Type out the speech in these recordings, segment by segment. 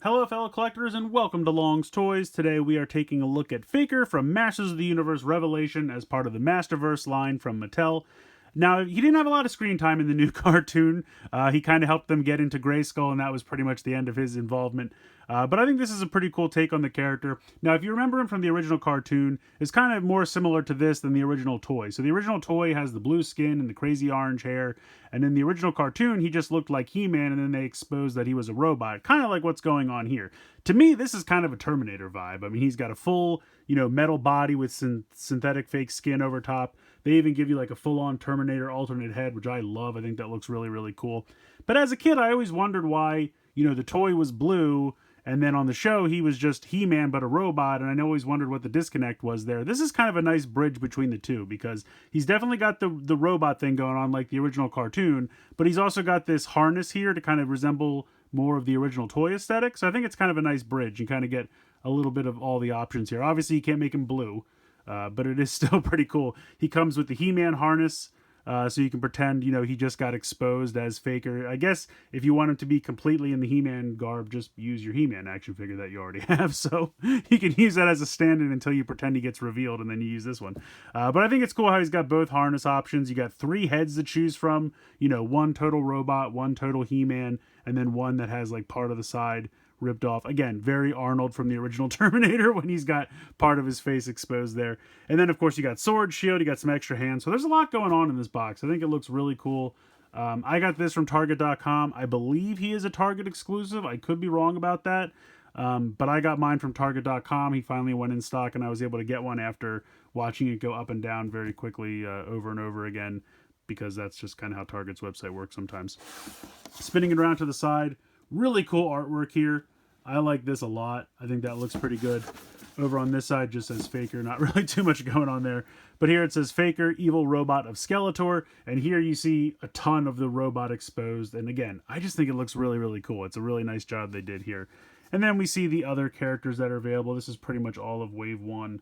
Hello, fellow collectors, and welcome to Long's Toys. Today we are taking a look at Faker from Masters of the Universe Revelation as part of the Masterverse line from Mattel. Now, he didn't have a lot of screen time in the new cartoon. He kind of helped them get into Grayskull, and that was pretty much the end of his involvement. But I think this is a pretty cool take on the character. Now, if you remember him from the original cartoon, it's kind of more similar to this than the original toy. So the original toy has the blue skin and the crazy orange hair, and in the original cartoon, he just looked like He-Man, and then they exposed that he was a robot, kind of like what's going on here. To me, this is kind of a Terminator vibe. I mean, he's got a full, metal body with synthetic fake skin over top. They even give you like a full-on Terminator alternate head, which I love. I think that looks really, really cool. But as a kid, I always wondered why, the toy was blue, and then on the show, he was just He-Man, but a robot, and I always wondered what the disconnect was there. This is kind of a nice bridge between the two, because he's definitely got the robot thing going on like the original cartoon, but he's also got this harness here to kind of resemble more of the original toy aesthetic, so I think it's kind of a nice bridge. You kind of get a little bit of all the options here. Obviously, you can't make him blue, but it is still pretty cool. He comes with the He-Man harness, so you can pretend, he just got exposed as Faker. I guess if you want him to be completely in the He-Man garb, just use your He-Man action figure that you already have. So you can use that as a stand-in until you pretend he gets revealed, and then you use this one. But I think it's cool how he's got both harness options. You got 3 heads to choose from. One total robot, one total He-Man, and then one that has like part of the side ripped off. Again, very Arnold from the original Terminator when he's got part of his face exposed there. And then, of course, you got sword, shield, you got some extra hands. So there's a lot going on in this box. I think it looks really cool. I got this from Target.com. I believe he is a Target exclusive. I could be wrong about that. But I got mine from Target.com. He finally went in stock, and I was able to get one after watching it go up and down very quickly over and over again, because that's just kind of how Target's website works sometimes. Spinning it around to the side, really cool artwork here. I like this a lot. I think that looks pretty good. Over on this side just says Faker. Not really too much going on there. But here it says Faker, evil robot of Skeletor. And here you see a ton of the robot exposed. And again, I just think it looks really, really cool. It's a really nice job they did here. And then we see the other characters that are available. This is pretty much all of Wave 1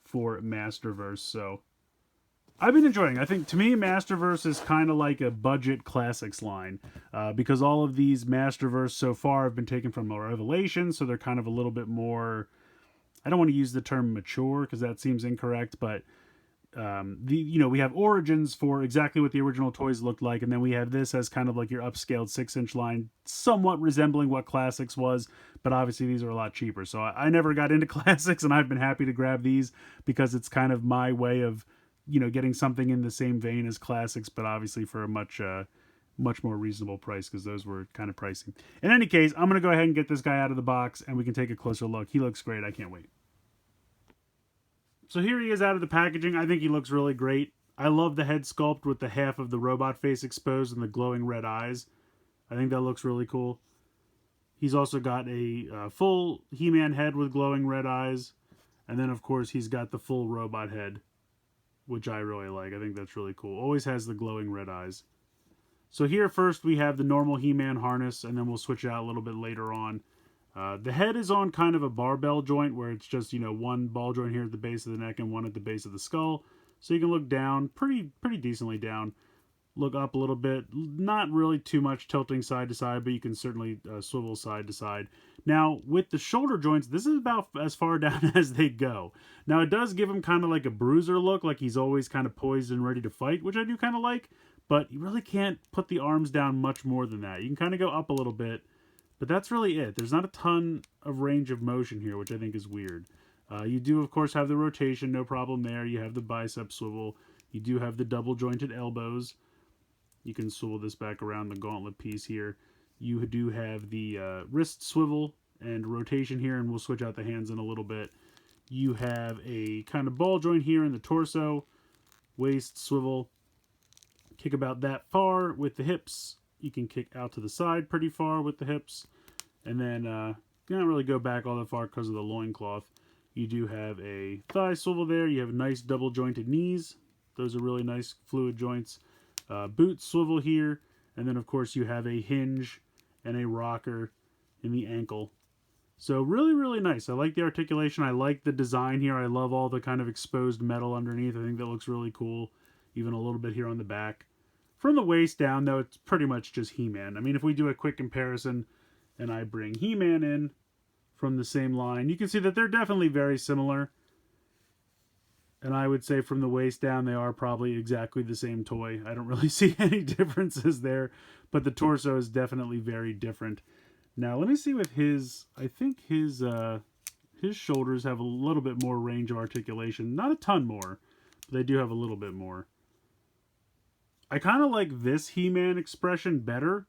for Masterverse. So I've been enjoying it. I think, to me, Masterverse is kind of like a budget classics line, because all of these Masterverse so far have been taken from Revelation, so they're kind of a little bit more, I don't want to use the term mature because that seems incorrect, but we have Origins for exactly what the original toys looked like, and then we have this as kind of like your upscaled 6-inch line, somewhat resembling what Classics was, but obviously these are a lot cheaper. So I never got into Classics, and I've been happy to grab these because it's kind of my way of getting something in the same vein as Classics, but obviously for a much more reasonable price, because those were kind of pricey. In any case, I'm going to go ahead and get this guy out of the box, and we can take a closer look. He looks great. I can't wait. So here he is out of the packaging. I think he looks really great. I love the head sculpt with the half of the robot face exposed and the glowing red eyes. I think that looks really cool. He's also got a full He-Man head with glowing red eyes, and then, of course, he's got the full robot head, which I really like. I think that's really cool. Always has the glowing red eyes. So here first we have the normal He-Man harness, and then we'll switch it out a little bit later on. The head is on kind of a barbell joint where it's just, one ball joint here at the base of the neck and one at the base of the skull. So you can look down, pretty decently down. Look up a little bit. Not really too much tilting side to side, but you can certainly swivel side to side. Now, with the shoulder joints, this is about as far down as they go. Now, it does give him kind of like a bruiser look, like he's always kind of poised and ready to fight, which I do kind of like, but you really can't put the arms down much more than that. You can kind of go up a little bit, but that's really it. There's not a ton of range of motion here, which I think is weird. You do, of course, have the rotation, no problem there. You have the bicep swivel. You do have the double jointed elbows. You can swivel this back around the gauntlet piece here. You do have the wrist swivel and rotation here, and we'll switch out the hands in a little bit. You have a kind of ball joint here in the torso, waist swivel. Kick about that far with the hips. You can kick out to the side pretty far with the hips. And then you don't really go back all that far because of the loincloth. You do have a thigh swivel there. You have nice double jointed knees. Those are really nice fluid joints. Boot swivel here, and then of course you have a hinge and a rocker in the ankle. So really nice. I like the articulation. I like the design here. I love all the kind of exposed metal underneath. I think that looks really cool. Even a little bit here on the back. From the waist down, though, it's pretty much just He-Man. I mean, if we do a quick comparison, and I bring He-Man in from the same line, you can see that they're definitely very similar. And I would say from the waist down, they are probably exactly the same toy. I don't really see any differences there, but the torso is definitely very different. Now, let me see with his, I think his shoulders have a little bit more range of articulation. Not a ton more, but they do have a little bit more. I kind of like this He-Man expression better.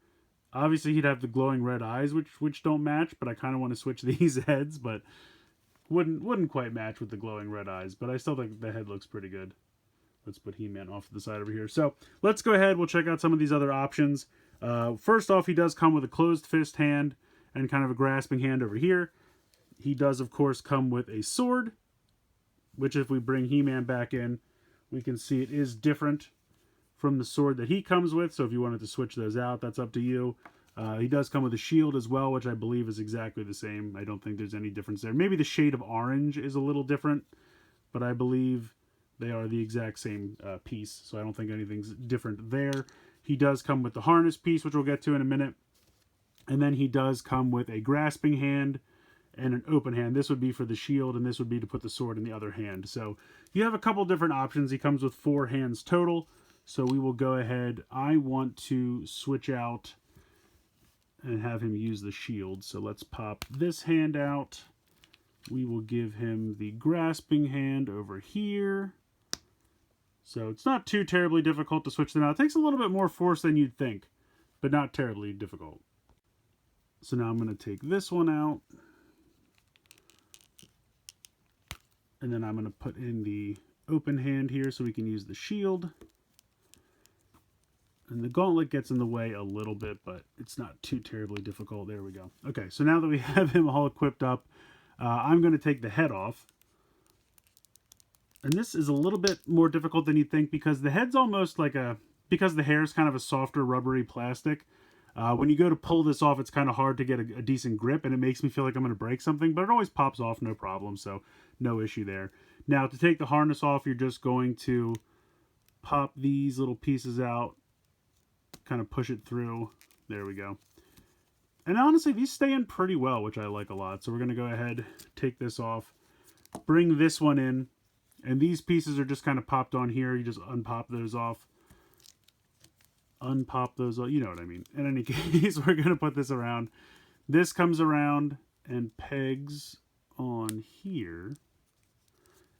Obviously, he'd have the glowing red eyes, which don't match, but I kind of want to switch these heads, but wouldn't quite match with the glowing red eyes. But I still think the head looks pretty good. Let's put He-Man off to the side over here. So let's go ahead. We'll check out some of these other options. First off, he does come with a closed fist hand and kind of a grasping hand over here. He does, of course, come with a sword, which if we bring He-Man back in, we can see it is different from the sword that he comes with. So if you wanted to switch those out, that's up to you. He does come with a shield as well, which I believe is exactly the same. I don't think there's any difference there. Maybe the shade of orange is a little different, but I believe they are the exact same piece. So I don't think anything's different there. He does come with the harness piece, which we'll get to in a minute. And then he does come with a grasping hand and an open hand. This would be for the shield, and this would be to put the sword in the other hand. So you have a couple different options. He comes with 4 hands total. So we will go ahead. I want to switch out and have him use the shield. So let's pop this hand out. We will give him the grasping hand over here. So it's not too terribly difficult to switch them out. It takes a little bit more force than you'd think, but not terribly difficult. So now I'm going to take this one out. And then I'm going to put in the open hand here so we can use the shield. And the gauntlet gets in the way a little bit, but it's not too terribly difficult. There we go. Okay, so now that we have him all equipped up, I'm going to take the head off. And this is a little bit more difficult than you think because the head's almost like because the hair is kind of a softer rubbery plastic. When you go to pull this off, it's kind of hard to get a decent grip, and it makes me feel like I'm going to break something, but it always pops off, no problem, so no issue there. Now, to take the harness off, you're just going to pop these little pieces out, kind of push it through. There we go. And honestly, these stay in pretty well, which I like a lot. So we're going to go ahead, take this off, bring this one in, and these pieces are just kind of popped on here. You just unpop those off. Unpop those off. You know what I mean. In any case, we're going to put this around. This comes around and pegs on here.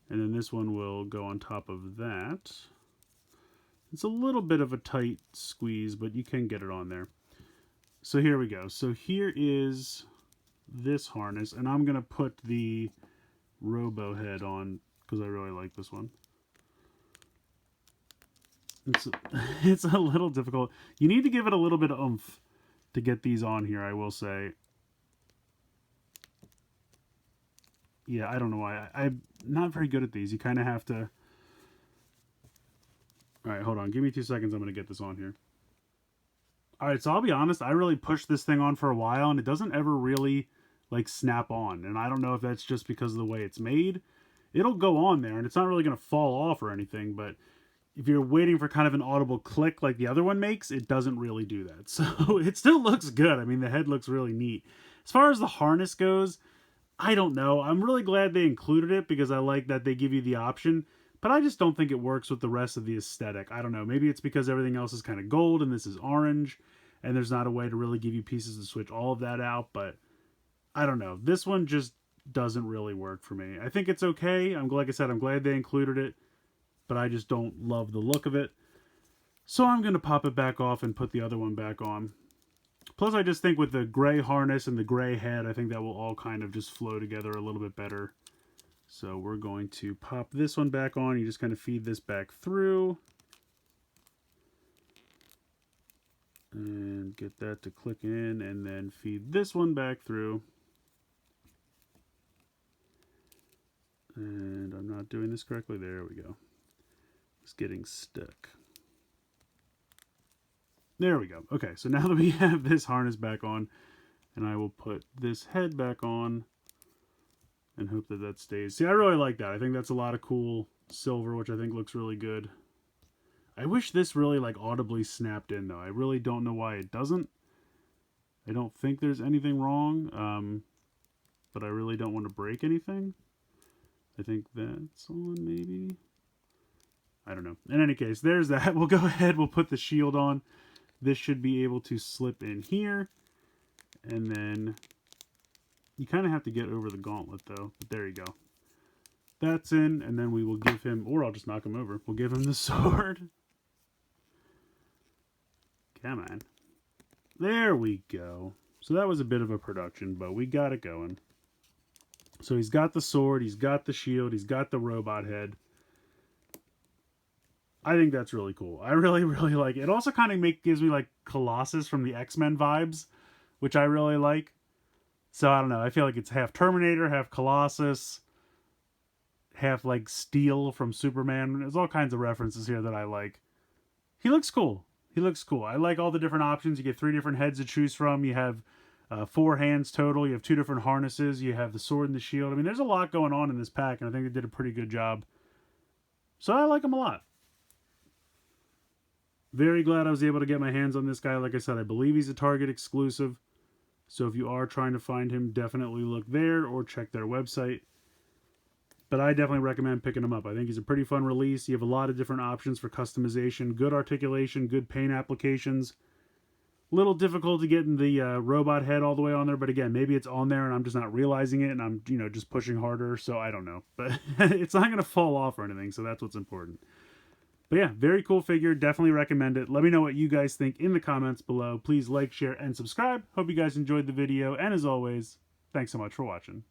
And then this one will go on top of that. It's a little bit of a tight squeeze, but you can get it on there. So here we go. So here is this harness, and I'm going to put the Robo head on because I really like this one. It's a little difficult. You need to give it a little bit of oomph to get these on here, I will say. Yeah, I don't know why. I'm not very good at these. You kind of have to... Alright, hold on. Give me 2 seconds. I'm going to get this on here. Alright, so I'll be honest. I really pushed this thing on for a while, and it doesn't ever really, like, snap on. And I don't know if that's just because of the way it's made. It'll go on there, and it's not really going to fall off or anything, but if you're waiting for kind of an audible click like the other one makes, it doesn't really do that. So it still looks good. I mean, the head looks really neat. As far as the harness goes, I don't know. I'm really glad they included it because I like that they give you the option. But I just don't think it works with the rest of the aesthetic. I don't know. Maybe it's because everything else is kind of gold and this is orange. And there's not a way to really give you pieces to switch all of that out. But I don't know. This one just doesn't really work for me. I think it's okay. Like I said, I'm glad they included it. But I just don't love the look of it. So I'm going to pop it back off and put the other one back on. Plus, I just think with the gray harness and the gray head, I think that will all kind of just flow together a little bit better. So we're going to pop this one back on. You just kind of feed this back through. And get that to click in, and then feed this one back through. And I'm not doing this correctly. There we go. It's getting stuck. There we go. Okay, so now that we have this harness back on, and I will put this head back on and hope that that stays. See, I really like that. I think that's a lot of cool silver, which I think looks really good. I wish this really like audibly snapped in though. I really don't know why it doesn't. I don't think there's anything wrong, but I really don't want to break anything. I think that's on, maybe. I don't know. In any case, there's that. We'll go ahead. We'll put the shield on. This should be able to slip in here. And then you kind of have to get over the gauntlet, though. But there you go. That's in. And then we will give him, or I'll just knock him over. We'll give him the sword. Come on. There we go. So that was a bit of a production, but we got it going. So he's got the sword. He's got the shield. He's got the robot head. I think that's really cool. I really, really like it. It also kind of gives me like Colossus from the X-Men vibes, which I really like. So I don't know. I feel like it's half Terminator, half Colossus, half like Steel from Superman. There's all kinds of references here that I like. He looks cool. He looks cool. I like all the different options. You get 3 different heads to choose from. You have 4 hands total. You have 2 different harnesses. You have the sword and the shield. I mean, there's a lot going on in this pack, and I think they did a pretty good job. So I like him a lot. Very glad I was able to get my hands on this guy. Like I said, I believe he's a Target exclusive. So if you are trying to find him, definitely look there or check their website. But I definitely recommend picking him up. I think he's a pretty fun release. You have a lot of different options for customization. Good articulation, good paint applications. Little difficult to get the robot head all the way on there. But again, maybe it's on there and I'm just not realizing it. And I'm, just pushing harder. So I don't know. But it's not going to fall off or anything. So that's what's important. But yeah, very cool figure. Definitely recommend it. Let me know what you guys think in the comments below. Please like, share, and subscribe. Hope you guys enjoyed the video. And as always, thanks so much for watching.